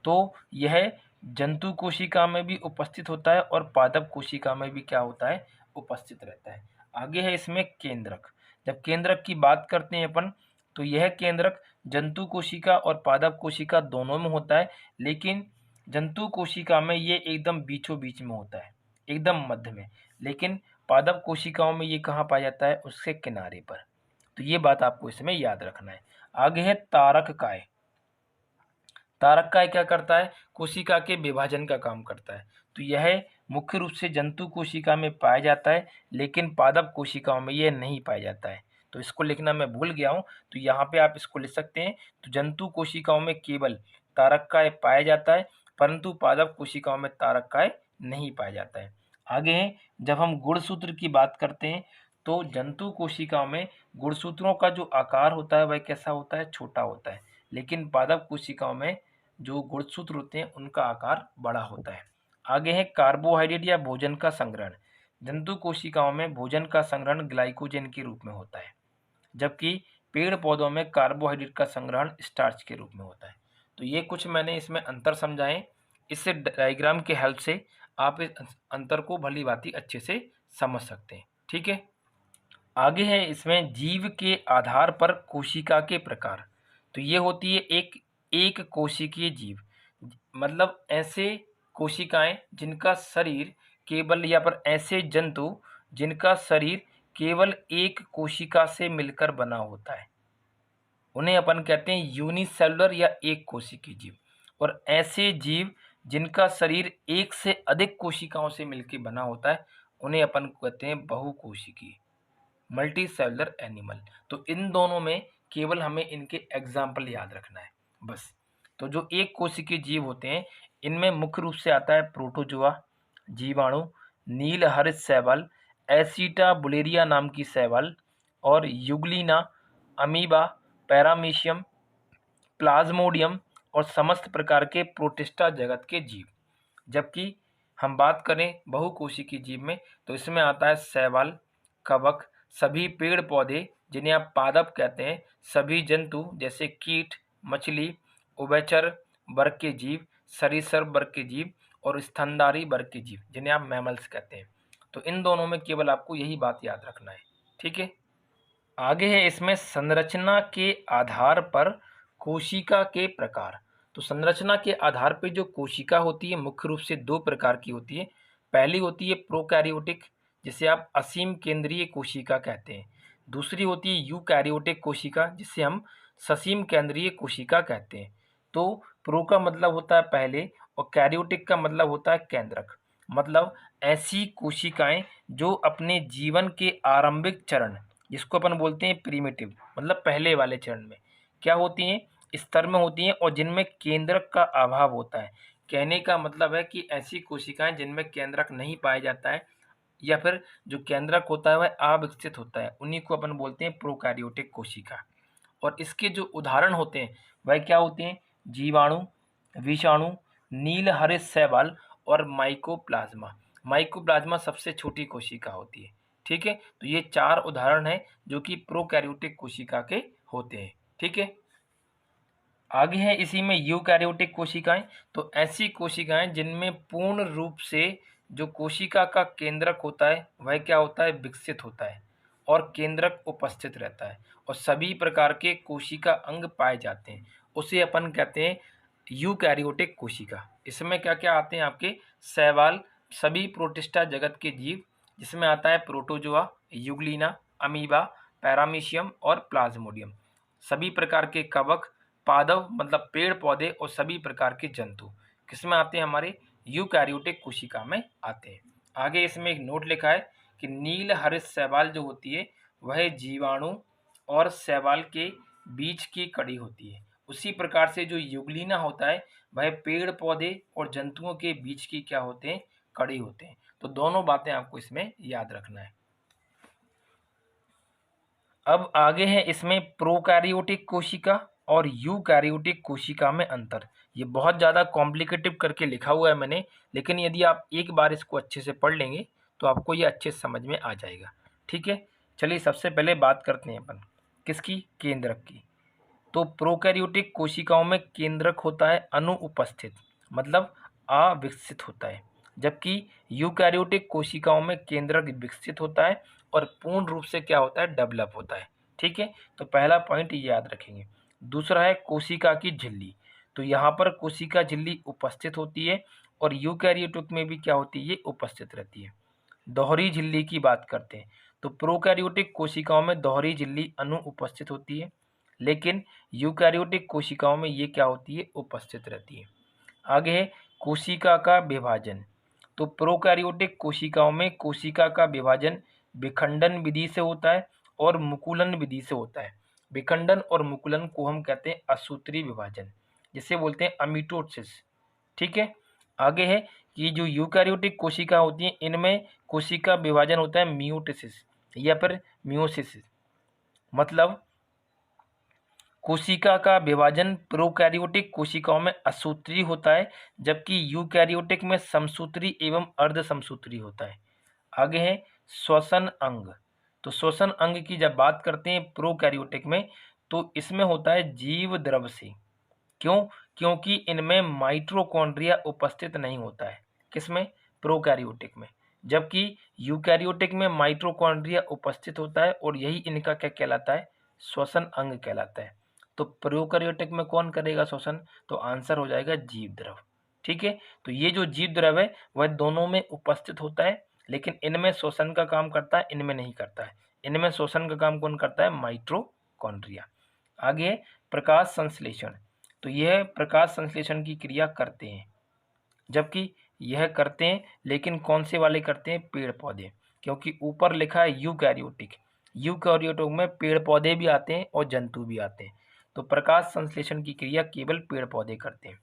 तो यह जंतु कोशिका में भी उपस्थित होता है और पादप कोशिका में भी क्या होता है, उपस्थित रहता है। आगे है इसमें केंद्रक। जब केंद्रक की बात करते हैं अपन, तो यह केंद्रक जंतु कोशिका और पादप कोशिका दोनों में होता है, लेकिन जंतु कोशिका में ये एकदम बीचों बीच में होता है, एकदम मध्य में। लेकिन पादप कोशिकाओं में ये कहाँ पाया जाता है, उसके किनारे पर। तो ये बात आपको इसमें याद रखना है। आगे है तारक काय। तारक काय क्या करता है, कोशिका के विभाजन का काम करता है। तो यह मुख्य रूप से जंतु कोशिका में पाया जाता है, लेकिन पादप कोशिकाओं में यह नहीं पाया जाता है। तो इसको लिखना मैं भूल गया हूँ, तो यहाँ पे आप इसको लिख सकते हैं। तो जंतु कोशिकाओं में केवल तारक काय पाया जाता है, परंतु पादप कोशिकाओं में तारक काय नहीं पाया जाता है। आगे है, जब हम गुणसूत्र की बात करते हैं, तो जंतु कोशिकाओं में गुणसूत्रों का जो आकार होता है वह कैसा होता है, छोटा होता है, लेकिन पादप कोशिकाओं में जो गुणसूत्र होते हैं उनका आकार बड़ा होता है। आगे है कार्बोहाइड्रेट या भोजन का संग्रहण। जंतु कोशिकाओं में भोजन का संग्रहण ग्लाइकोजन के रूप में होता है, जबकि पेड़ पौधों में कार्बोहाइड्रेट का संग्रहण स्टार्च के रूप में होता है। तो ये कुछ मैंने इसमें अंतर समझाए। इससे डायग्राम के हेल्प से आप इस अंतर को भली भांति अच्छे से समझ सकते हैं। ठीक है। आगे है इसमें जीव के आधार पर कोशिका के प्रकार। तो ये होती है एक कोशिकीय जीव, मतलब ऐसे कोशिकाएं जिनका शरीर केवल, या पर ऐसे जंतु जिनका शरीर केवल एक कोशिका से मिलकर बना होता है, उन्हें अपन कहते हैं यूनिसेलुलर या एक कोशिकीय जीव। और ऐसे जीव जिनका शरीर एक से अधिक कोशिकाओं से मिलकर बना होता है, उन्हें अपन कहते हैं बहुकोशिकीय, मल्टी सेलुलर एनिमल। तो इन दोनों में केवल हमें इनके एग्जाम्पल याद रखना है बस। तो जो एक कोशिकीय जीव होते हैं, इनमें मुख्य रूप से आता है प्रोटोजोआ, जीवाणु, नील हरित शैवाल, एसिटा बुलेरिया नाम की शैवाल, और युगलिना, अमीबा, पैरामीशियम, प्लाज्मोडियम और समस्त प्रकार के प्रोटिस्टा जगत के जीव। जबकि हम बात करें बहुकोशिकीय जीव में, तो इसमें आता है शैवाल, कवक, सभी पेड़ पौधे जिन्हें आप पादप कहते हैं, सभी जंतु जैसे कीट, मछली, उभयचर वर्ग के जीव, सरीसृप वर्ग के जीव और स्तनधारी वर्ग के जीव जिन्हें आप मैमल्स कहते हैं। तो इन दोनों में केवल आपको यही बात याद रखना है। ठीक है। आगे है इसमें संरचना के आधार पर कोशिका के प्रकार। तो संरचना के आधार पर जो कोशिका होती है मुख्य रूप से दो प्रकार की होती है। पहली होती है प्रोकैरियोटिक, जिसे आप असीम केंद्रीय कोशिका कहते हैं। दूसरी होती है यूकैरियोटिक कोशिका, जिसे हम ससीम केंद्रीय कोशिका कहते हैं। तो प्रो का मतलब होता है पहले और कैरियोटिक का मतलब होता है केंद्रक। मतलब ऐसी कोशिकाएं जो अपने जीवन के आरंभिक चरण, जिसको अपन बोलते हैं प्रीमिटिव, मतलब पहले वाले चरण में क्या होती हैं, स्तर में होती हैं और जिनमें केंद्रक का अभाव होता है। कहने का मतलब है कि ऐसी कोशिकाएं जिनमें केंद्रक नहीं पाया जाता है, या फिर जो केंद्रक होता है वह अविकसित होता है, उन्हीं को अपन बोलते हैं प्रोकैरियोटिक कोशिका। और इसके जो उदाहरण होते हैं वह क्या होते हैं, जीवाणु, विषाणु, नील हरित शैवाल और माइकोप्लाज्मा। माइकोप्लाज्मा सबसे छोटी कोशिका होती है। ठीक है। तो ये चार उदाहरण हैं जो कि प्रोकैरियोटिक कोशिका के होते हैं। ठीक है। आगे है इसी में यूकैरियोटिक कोशिकाएं। तो ऐसी कोशिकाएं जिनमें पूर्ण रूप से जो कोशिका का केंद्रक होता है वह क्या होता है, विकसित होता है और केंद्रक उपस्थित रहता है और सभी प्रकार के कोशिका अंग पाए जाते हैं, उसे अपन कहते हैं यूकैरियोटिक कोशिका। इसमें क्या क्या आते हैं आपके, शैवाल, सभी प्रोटिस्टा जगत के जीव, जिसमें आता है प्रोटोजोआ, यूग्लिना, अमीबा, पैरामीशियम और प्लाज्मोडियम, सभी प्रकार के कवक, पादप मतलब पेड़ पौधे और सभी प्रकार के जंतु किसमें आते हैं, हमारे यूकैरियोटिक कोशिका में आते हैं। आगे इसमें एक नोट लिखा है कि नील हरित शैवाल जो होती है वह जीवाणु और शैवाल के बीच की कड़ी होती है। उसी प्रकार से जो युग्लिना होता है वह पेड़ पौधे और जंतुओं के बीच की क्या होते हैं, कड़ी होते हैं। तो दोनों बातें आपको इसमें याद रखना है। अब आगे है इसमें प्रोकैरियोटिक कोशिका और यूकैरियोटिक कोशिका में अंतर। ये बहुत ज़्यादा कॉम्प्लिकेटिव करके लिखा हुआ है मैंने, लेकिन यदि आप एक बार इसको अच्छे से पढ़ लेंगे तो आपको ये अच्छे से समझ में आ जाएगा। ठीक है, चलिए सबसे पहले बात करते हैं अपन किसकी, केंद्रक की। तो प्रोकैरियोटिक कोशिकाओं में केंद्रक होता है अनुपस्थित, मतलब अविकसित होता है, जबकि यूकैरियोटिक कोशिकाओं में केंद्रक विकसित होता है और पूर्ण रूप से क्या होता है, डेवलप होता है। ठीक है, तो पहला पॉइंट ये याद रखेंगे। दूसरा है कोशिका की झिल्ली। तो यहाँ पर कोशिका झिल्ली उपस्थित होती है और यूकैरियोटिक में भी क्या होती है, ये उपस्थित रहती है। दोहरी झिल्ली की बात करते हैं तो प्रोकैरियोटिक कोशिकाओं में दोहरी झिल्ली अनुपस्थित होती है, लेकिन यूकैरियोटिक कोशिकाओं में ये क्या होती है, उपस्थित रहती है। आगे है कोशिका का विभाजन। तो प्रोकैरियोटिक कोशिकाओं में कोशिका का विभाजन विखंडन विधि से होता है और मुकुलन विधि से होता है। विखंडन और मुकुलन को हम कहते हैं असूत्री विभाजन, जिसे बोलते हैं अमीटोसिस। ठीक है, आगे है कि जो यूकैरियोटिक कोशिका होती हैं इनमें कोशिका विभाजन होता है मियोसिस या फिर मियोसिस, मतलब कोशिका का विभाजन प्रोकैरियोटिक कोशिकाओं में असूत्री होता है, जबकि यूकैरियोटिक में समसूत्री एवं अर्ध समसूत्री होता है। आगे है श्वसन अंग। तो श्वसन अंग की जब बात करते हैं प्रोकैरियोटिक में तो इसमें होता है जीव द्रव से। क्यों? क्योंकि इनमें माइटोकॉन्ड्रिया उपस्थित नहीं होता है। किसमें? प्रोकैरियोटिक में। जबकि यूकैरियोटिक में माइटोकॉन्ड्रिया उपस्थित होता है और यही इनका क्या कहलाता है, श्वसन अंग कहलाता है। तो प्रोकैरियोटिक में कौन करेगा श्वसन? तो आंसर हो जाएगा जीव द्रव। ठीक है, तो ये जो जीव द्रव है वह दोनों में उपस्थित होता है, लेकिन इनमें श्वसन का काम करता है, इनमें नहीं करता है। इनमें श्वसन का काम कौन करता है? माइटोकॉन्ड्रिया। आगे प्रकाश संश्लेषण। तो यह प्रकाश संश्लेषण की क्रिया करते हैं, जबकि यह करते हैं लेकिन कौन से वाले करते हैं? पेड़ पौधे, क्योंकि ऊपर लिखा है यूकैरियोटिक। यूकैरियोटिक में पेड़ पौधे भी आते हैं और जंतु भी आते हैं। तो प्रकाश संश्लेषण की क्रिया केवल पेड़ पौधे करते हैं।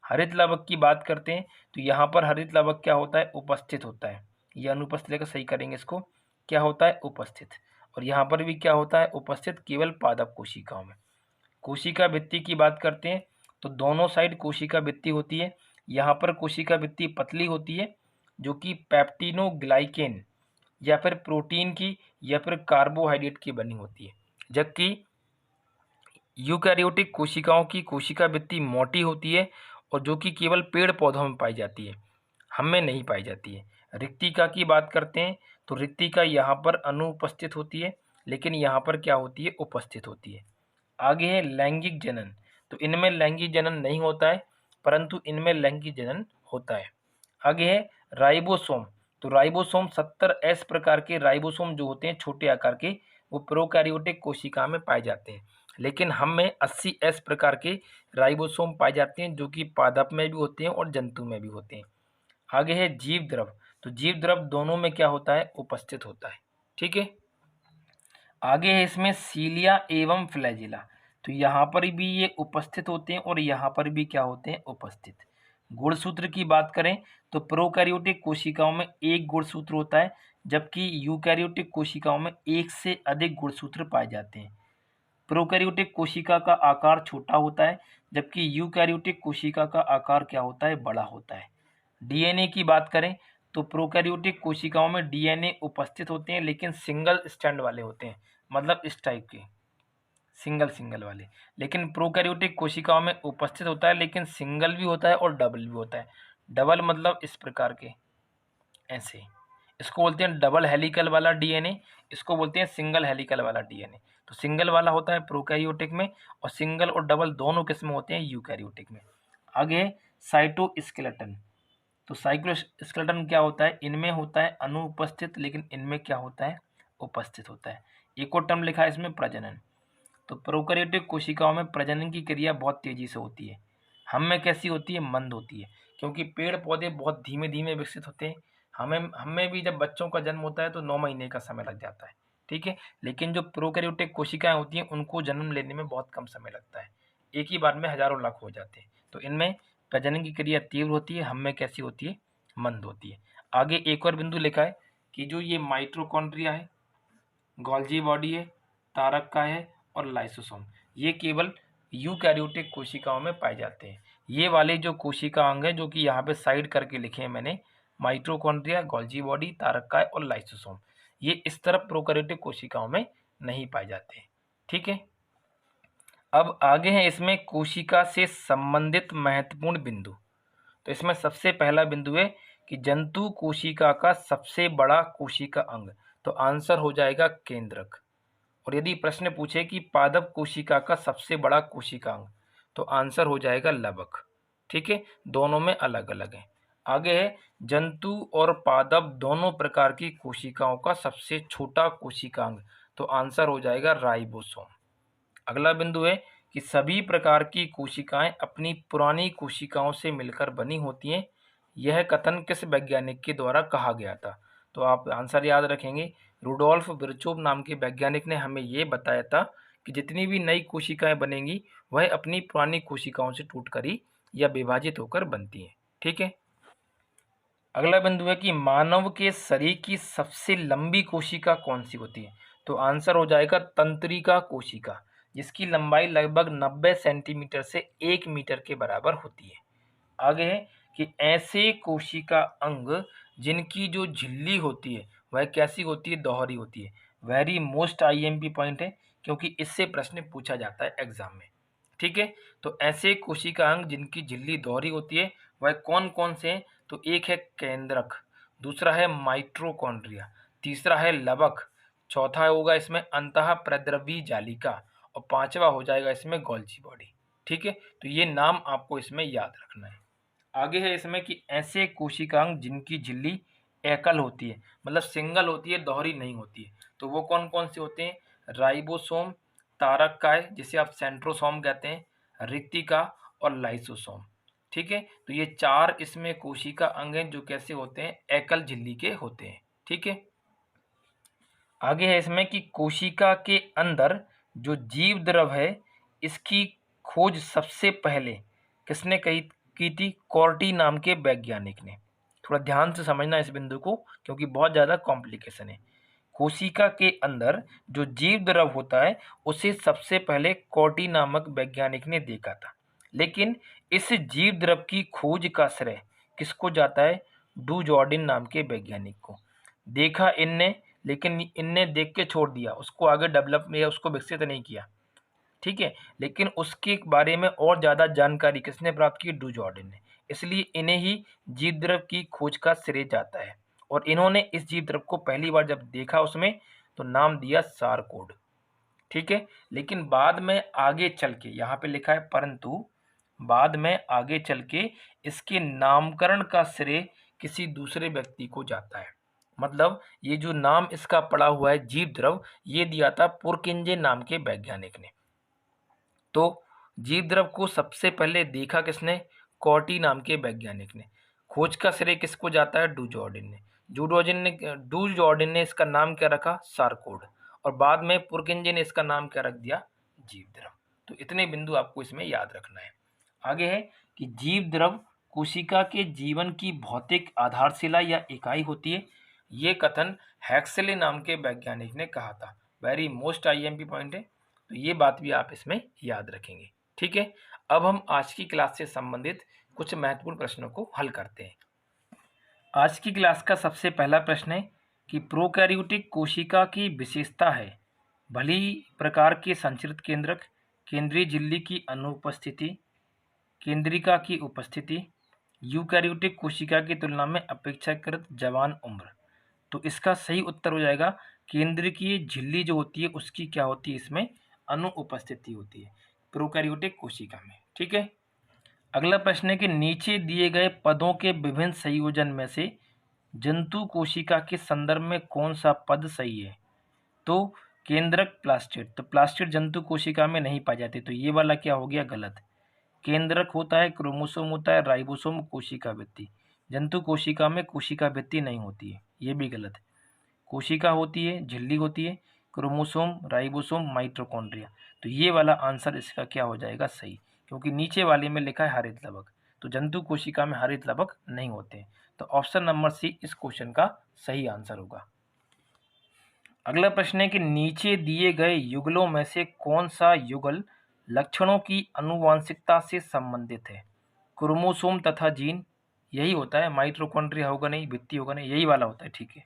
हरित लवक की बात करते हैं तो यहाँ पर हरित लवक क्या होता है? उपस्थित होता है। यह अनुपस्थित लेकर सही करेंगे इसको, क्या होता है? उपस्थित। और यहाँ पर भी क्या होता है? उपस्थित, केवल पादप कोशिकाओं में। कोशिका भित्ति की बात करते हैं तो दोनों साइड कोशिका भित्ति होती है। यहाँ पर कोशिका भित्ति पतली होती है जो कि पेप्टिनोग्लाइकेन या फिर प्रोटीन की या फिर कार्बोहाइड्रेट की बनी होती है, जबकि यूकैरियोटिक कोशिकाओं की कोशिका भित्ति मोटी होती है और जो कि केवल पेड़ पौधों में पाई जाती है, हम में नहीं पाई जाती है। रिक्तिका की बात करते हैं तो रिक्तिका यहाँ पर अनुपस्थित होती है, लेकिन यहाँ पर क्या होती है? उपस्थित होती है। आगे है लैंगिक जनन। तो इनमें लैंगिक जनन नहीं होता है, परंतु इनमें लैंगिक जनन होता है। आगे है राइबोसोम। तो राइबोसोम 70S प्रकार के राइबोसोम जो होते हैं छोटे आकार के, वो प्रोकैरियोटिक कोशिका में पाए जाते हैं, लेकिन हम में 80S प्रकार के राइबोसोम पाए जाते हैं जो कि पादप में भी होते हैं और जंतु में भी होते हैं। आगे है जीव द्रव। तो जीव द्रव दोनों में क्या होता है? उपस्थित होता है। ठीक है, आगे है इसमें सीलिया एवं फ्लैजिला। तो यहाँ पर भी ये उपस्थित होते हैं और यहाँ पर भी क्या होते हैं? उपस्थित। गुणसूत्र की बात करें तो प्रोकैरियोटिक कोशिकाओं में एक गुणसूत्र होता है, जबकि यूकैरियोटिक कोशिकाओं में एक से अधिक गुणसूत्र पाए जाते हैं। प्रोकैरियोटिक कोशिका का आकार छोटा होता है, जबकि यूकैरियोटिक कोशिका का आकार क्या होता है? बड़ा होता है। डीएनए की बात करें तो प्रोकैरियोटिक कोशिकाओं में डीएनए उपस्थित होते हैं, लेकिन सिंगल स्ट्रैंड वाले होते हैं, मतलब इस टाइप के सिंगल सिंगल वाले। लेकिन प्रोकैरियोटिक कोशिकाओं में उपस्थित होता है, लेकिन सिंगल भी होता है और डबल भी होता है। डबल मतलब इस प्रकार के, ऐसे, इसको बोलते हैं डबल हेलिकल वाला डीएनए, इसको बोलते हैं सिंगल हेलिकल वाला डीएनए। तो सिंगल वाला होता है प्रोकैरियोटिक में, और सिंगल और डबल दोनों किस्म होते हैं यूकैरियोटिक में। आगे साइटोस्केलेटन। तो साइटोस्केलेटन क्या होता है? इनमें होता है अनुपस्थित, लेकिन इनमें क्या होता है? उपस्थित होता है। एक और टर्म लिखा है इसमें, प्रजनन। तो प्रोकैरियोटिक कोशिकाओं में प्रजनन की क्रिया बहुत तेजी से होती है। हम में कैसी होती है? मंद होती है, क्योंकि पेड़ पौधे बहुत धीमे धीमे विकसित होते हैं। हमें भी जब बच्चों का जन्म होता है तो 9 महीने का समय लग जाता है, ठीक है। लेकिन जो प्रोकैरियोटिक कोशिकाएं होती हैं उनको जन्म लेने में बहुत कम समय लगता है, एक ही बार में हजारों लाख हो जाते हैं। तो इनमें प्रजनन की क्रिया तीव्र होती है, हम में कैसी होती है? मंद होती है। आगे एक और बिंदु लिखा है कि जो ये माइटोकॉन्ड्रिया है, गोल्जी बॉडी है, तारक काय है और लाइसोसोम, ये केवल यूकैरियोटिक कोशिकाओं में पाए जाते हैं। ये वाले जो कोशिका अंग हैं जो कि यहाँ पे साइड करके लिखे हैं मैंने, माइटोकॉन्ड्रिया, गोल्जी बॉडी, तारक काय और लाइसोसोम, ये इस तरफ प्रोकैरियोटिक कोशिकाओं में नहीं पाए जाते हैं, ठीक है। अब आगे है इसमें कोशिका से संबंधित महत्वपूर्ण बिंदु। तो इसमें सबसे पहला बिंदु है कि जंतु कोशिका का सबसे बड़ा कोशिका अंग, तो आंसर हो जाएगा केंद्रक। और यदि प्रश्न पूछे कि पादप कोशिका का सबसे बड़ा कोशिका अंग, तो आंसर हो जाएगा लवक, ठीक है। दोनों में अलग अलग है। आगे है जंतु और पादप दोनों प्रकार की कोशिकाओं का सबसे छोटा कोशिका अंग, तो आंसर हो जाएगा राइबोसोम। अगला बिंदु है कि सभी प्रकार की कोशिकाएं अपनी पुरानी कोशिकाओं से मिलकर बनी होती हैं। यह कथन किस वैज्ञानिक के द्वारा कहा गया था? तो आप आंसर याद रखेंगे, रुडोल्फ विर्चोव नाम के वैज्ञानिक ने हमें ये बताया था कि जितनी भी नई कोशिकाएं बनेंगी वह अपनी पुरानी कोशिकाओं से टूटकर ही या विभाजित होकर बनती हैं, ठीक है। अगला बिंदु है कि मानव के शरीर की सबसे लंबी कोशिका कौन सी होती है? तो आंसर हो जाएगा तंत्रिका कोशिका, जिसकी लंबाई लगभग 90 सेंटीमीटर से 1 मीटर के बराबर होती है। आगे है कि ऐसे कोशिका अंग जिनकी जो झिल्ली होती है वह कैसी होती है? दोहरी होती है। वेरी मोस्ट आईएमपी पॉइंट है, क्योंकि इससे प्रश्न पूछा जाता है एग्जाम में, ठीक है। तो ऐसे कोशिका अंग जिनकी झिल्ली दोहरी होती है वह कौन कौन से हैं? तो एक है केंद्रक, दूसरा है माइटोकॉन्ड्रिया, तीसरा है लवक, चौथा होगा इसमें अंतः प्रद्रवी जालिका, और पांचवा हो जाएगा इसमें गोल्जी बॉडी, ठीक है। तो ये नाम आपको इसमें याद रखना है। आगे है इसमें कि ऐसे कोशिकांग जिनकी झिल्ली एकल होती है, मतलब सिंगल होती है, दोहरी नहीं होती है, तो वो कौन कौन से होते हैं? राइबोसोम, तारक काय जिसे आप सेंट्रोसोम कहते हैं, रिक्तिका और लाइसोसोम, ठीक है। तो ये चार इसमें कोशिका अंग हैं जो कैसे होते हैं? एकल झिल्ली के होते हैं, ठीक है। आगे है इसमें कि कोशिका के अंदर जो जीव द्रव है इसकी खोज सबसे पहले किसने की थी? कॉर्टी नाम के वैज्ञानिक ने। थोड़ा ध्यान से समझना इस बिंदु को, क्योंकि बहुत ज़्यादा कॉम्प्लिकेशन है। कोशिका के अंदर जो जीव द्रव होता है उसे सबसे पहले कॉर्टी नामक वैज्ञानिक ने देखा था, लेकिन इस जीव द्रव की खोज का श्रेय किसको जाता है? डू जॉर्डिन नाम के वैज्ञानिक को। देखा इनने, लेकिन इनने देख के छोड़ दिया, उसको आगे डेवलप या उसको विकसित नहीं किया, ठीक है। लेकिन उसके बारे में और ज़्यादा जानकारी किसने प्राप्त की? डू जॉर्डिन ने। इसलिए इन्हें ही जीव द्रव की खोज का श्रेय जाता है, और इन्होंने इस जीव द्रव को पहली बार जब देखा उसमें तो नाम दिया सारकोड, ठीक है। लेकिन बाद में आगे चल के, यहाँ पे लिखा है परंतु बाद में आगे चल के इसके नामकरण का श्रेय किसी दूसरे व्यक्ति को जाता है। मतलब ये जो नाम इसका पड़ा हुआ है जीव द्रव, ये दिया था पुरकिंजे नाम के वैज्ञानिक ने। तो जीव द्रव को सबसे पहले देखा किसने? कॉर्टी नाम के वैज्ञानिक ने। खोज का श्रेय किसको जाता है? डू जॉर्डिन ने। डू जॉर्डिन ने इसका नाम क्या रखा? सारकोड। और बाद में पुरकिंजे ने इसका नाम क्या रख दिया? जीव द्रव। तो इतने बिंदु आपको इसमें याद रखना है। आगे है कि जीव द्रव कोशिका के जीवन की भौतिक आधारशिला या इकाई होती है। ये कथन हैक्सले नाम के वैज्ञानिक ने कहा था। वेरी मोस्ट आईएमपी पॉइंट है, तो ये बात भी आप इसमें याद रखेंगे, ठीक है। अब हम आज की क्लास से संबंधित कुछ महत्वपूर्ण प्रश्नों को हल करते हैं। आज की क्लास का सबसे पहला प्रश्न है कि प्रोकैरियोटिक कोशिका की विशेषता है भली प्रकार के संचरित केंद्रक, केंद्रीय झिल्ली की अनुपस्थिति, केंद्रिका की उपस्थिति, यूकैरियोटिक कोशिका की तुलना में अपेक्षाकृत जवान उम्र। तो इसका सही उत्तर हो जाएगा केंद्रीय झिल्ली जो होती है उसकी क्या होती है, इसमें अनुपस्थिति होती है प्रोकैरियोटिक कोशिका में। ठीक है। अगला प्रश्न है कि नीचे दिए गए पदों के विभिन्न संयोजन में से जंतु कोशिका के संदर्भ में कौन सा पद सही है। तो केंद्रक प्लास्टिड, तो प्लास्टिड जंतु कोशिका में नहीं पाए जाते, तो ये वाला क्या हो गया गलत। केंद्रक होता है, क्रोमोसोम होता है, राइबोसोम कोशिका भित्ति। जंतु कोशिका में कोशिका भित्ति नहीं होती है, ये भी गलत है। कोशिका होती है, झिल्ली होती है, क्रोमोसोम, राइबोसोम, माइटोकॉन्ड्रिया। तो ये वाला आंसर इसका क्या हो जाएगा सही, क्योंकि नीचे वाले में लिखा है हरित लवक, तो जंतु कोशिका में हरित लवक नहीं होते। तो ऑप्शन नंबर सी इस क्वेश्चन का सही आंसर होगा। अगला प्रश्न है कि नीचे दिए गए युगलों में से कौन सा युगल लक्षणों की आनुवांशिकता से संबंधित है। क्रोमोसोम तथा जीन, यही होता है, माइटोकॉन्ड्रिया होगा नहीं, भित्ति होगा नहीं, यही वाला होता है। ठीक है,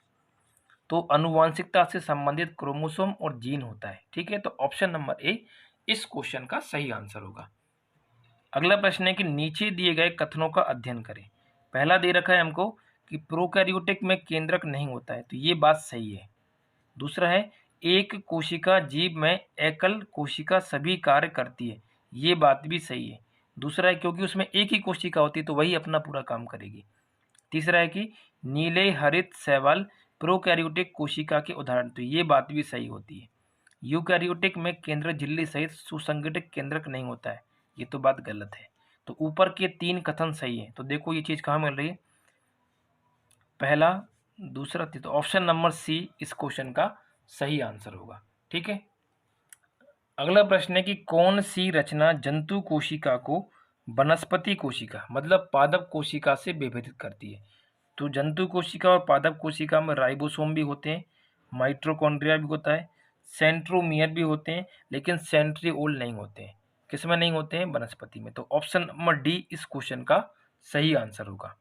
तो आनुवांशिकता से संबंधित क्रोमोसोम और जीन होता है। ठीक है, तो ऑप्शन नंबर ए इस क्वेश्चन का सही आंसर होगा। अगला प्रश्न है कि नीचे दिए गए कथनों का अध्ययन करें। पहला दे रखा है हमको कि प्रोकैरियोटिक में केंद्रक नहीं होता है, तो ये बात सही है। दूसरा है एक कोशिका जीव में एकल कोशिका सभी कार्य करती है, ये बात भी सही है। दूसरा है क्योंकि उसमें एक ही कोशिका होती है तो वही अपना पूरा काम करेगी। तीसरा है कि नीले हरित शैवाल प्रोकैरियोटिक कोशिका के उदाहरण, तो ये बात भी सही होती है। यूकैरियोटिक में केंद्रक झिल्ली सहित सुसंगठित केंद्रक नहीं होता है, ये तो बात गलत है। तो ऊपर के 3 कथन सही है। तो देखो ये चीज़ कहाँ मिल रही है, पहला, दूसरा, तो ऑप्शन नंबर सी इस क्वेश्चन का सही आंसर होगा। ठीक है। अगला प्रश्न है कि कौन सी रचना जंतु कोशिका को वनस्पति कोशिका मतलब पादप कोशिका से विभेदित करती है। तो जंतु कोशिका और पादप कोशिका में राइबोसोम भी होते हैं, माइटोकॉन्ड्रिया भी होता है, सेंट्रोमियर भी होते हैं, लेकिन सेंट्रिओल नहीं होते हैं। किसमें नहीं होते हैं, वनस्पति में। तो ऑप्शन नंबर डी इस क्वेश्चन का सही आंसर होगा।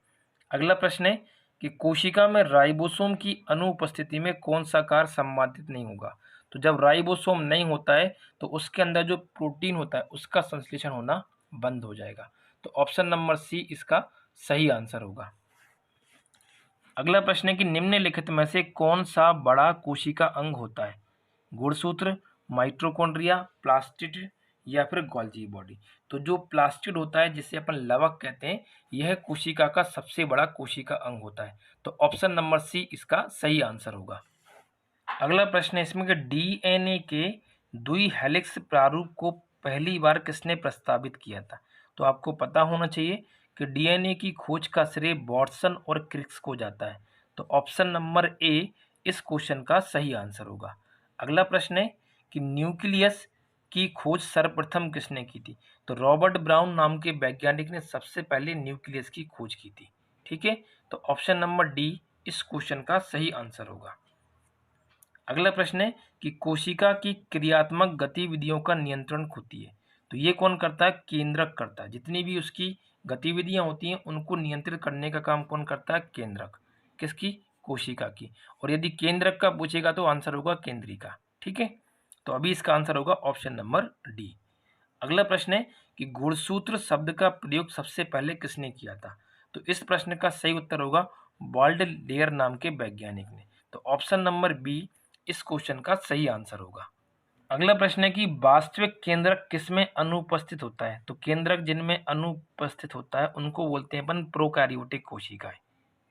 अगला प्रश्न है कि कोशिका में राइबोसोम की अनुपस्थिति में कौन सा कार्य संपादित नहीं होगा। तो जब राइबोसोम नहीं होता है तो उसके अंदर जो प्रोटीन होता है उसका संश्लेषण होना बंद हो जाएगा। तो ऑप्शन नंबर सी इसका सही आंसर होगा। अगला प्रश्न है कि निम्नलिखित में से कौन सा बड़ा कोशिका अंग होता है। गुणसूत्र, माइटोकॉन्ड्रिया, प्लास्टिड या फिर गोल्जी बॉडी। तो जो प्लास्टिड होता है जिसे अपन लवक कहते हैं, यह कोशिका का सबसे बड़ा कोशिका अंग होता है। तो ऑप्शन नंबर सी इसका सही आंसर होगा। अगला प्रश्न है इसमें कि डीएनए के द्वि हेलिक्स प्रारूप को पहली बार किसने प्रस्तावित किया था। तो आपको पता होना चाहिए कि डीएनए की खोज का श्रेय वाटसन और क्रिक्स को जाता है। तो ऑप्शन नंबर ए इस क्वेश्चन का सही आंसर होगा। अगला प्रश्न है कि न्यूक्लियस की खोज सर्वप्रथम किसने की थी। तो रॉबर्ट ब्राउन नाम के वैज्ञानिक ने सबसे पहले न्यूक्लियस की खोज की थी। ठीक है, तो ऑप्शन नंबर डी इस क्वेश्चन का सही आंसर होगा। अगला प्रश्न है कि कोशिका की क्रियात्मक गतिविधियों का नियंत्रण होती है। तो ये कौन करता है, केंद्रक करता है। जितनी भी उसकी गतिविधियां होती हैं उनको नियंत्रित करने का काम कौन करता है, केंद्रक। किसकी, कोशिका की। और यदि केंद्रक का पूछेगा तो आंसर होगा केंद्रिका। ठीक है, तो अभी इसका आंसर होगा ऑप्शन नंबर डी। अगला प्रश्न है कि गुणसूत्र शब्द का प्रयोग सबसे पहले किसने किया था। तो इस प्रश्न का सही उत्तर होगा बाल्डलेयर नाम के वैज्ञानिक ने। तो ऑप्शन नंबर बी इस क्वेश्चन का सही आंसर होगा। अगला प्रश्न है कि वास्तविक केंद्रक किसमें अनुपस्थित होता है। तो केंद्रक जिनमें अनुपस्थित होता है उनको बोलते हैं अपन प्रोकैरियोटिक कोशिकाएं।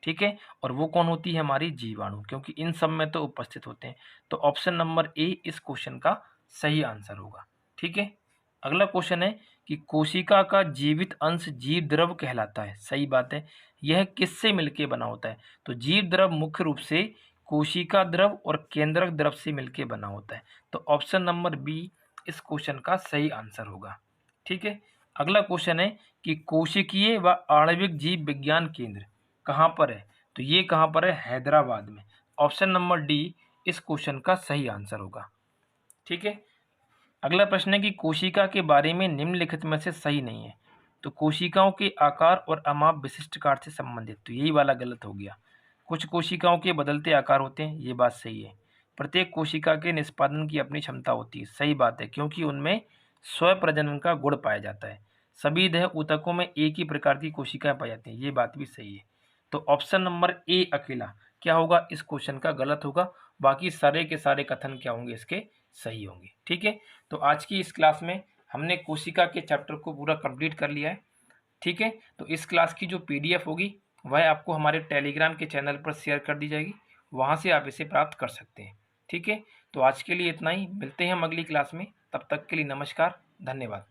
ठीक है, और वो कौन होती है, हमारी जीवाणु, क्योंकि इन सब में तो उपस्थित होते हैं। तो ऑप्शन नंबर ए इस क्वेश्चन का सही आंसर होगा। ठीक है। अगला क्वेश्चन है कि कोशिका का जीवित अंश जीव द्रव कहलाता है। सही बात है, यह किससे मिलकर बना होता है। तो जीव द्रव मुख्य रूप से कोशिका द्रव और केंद्रक द्रव से मिलकर बना होता है। तो ऑप्शन नंबर बी इस क्वेश्चन का सही आंसर होगा। ठीक है। अगला क्वेश्चन है कि कोशिकीय व आणविक जीव विज्ञान केंद्र कहाँ पर है। तो ये कहाँ पर है, हैदराबाद में। ऑप्शन नंबर डी इस क्वेश्चन का सही आंसर होगा। ठीक है। अगला प्रश्न है कि कोशिका के बारे में निम्नलिखित में से सही नहीं है। तो कोशिकाओं के आकार और अमाप विशिष्ट कार्य से संबंधित, तो यही वाला गलत हो गया। कुछ कोशिकाओं के बदलते आकार होते हैं, ये बात सही है। प्रत्येक कोशिका के निष्पादन की अपनी क्षमता होती है। सही बात है, क्योंकि उनमें स्वप्रजनन का गुण पाया जाता है। सभी देह ऊतकों में एक ही प्रकार की कोशिकाएं पाई जाती हैं, ये बात भी सही है। तो ऑप्शन नंबर ए अकेला क्या होगा, इस क्वेश्चन का गलत होगा। बाकी सारे के सारे कथन क्या होंगे, इसके सही होंगे। ठीक है, तो आज की इस क्लास में हमने कोशिका के चैप्टर को पूरा कंप्लीट कर लिया है। ठीक है, तो इस क्लास की जो पीडीएफ होगी वह आपको हमारे टेलीग्राम के चैनल पर शेयर कर दी जाएगी, वहाँ से आप इसे प्राप्त कर सकते हैं। ठीक है, तो आज के लिए इतना ही, मिलते हैं हम अगली क्लास में। तब तक के लिए नमस्कार, धन्यवाद।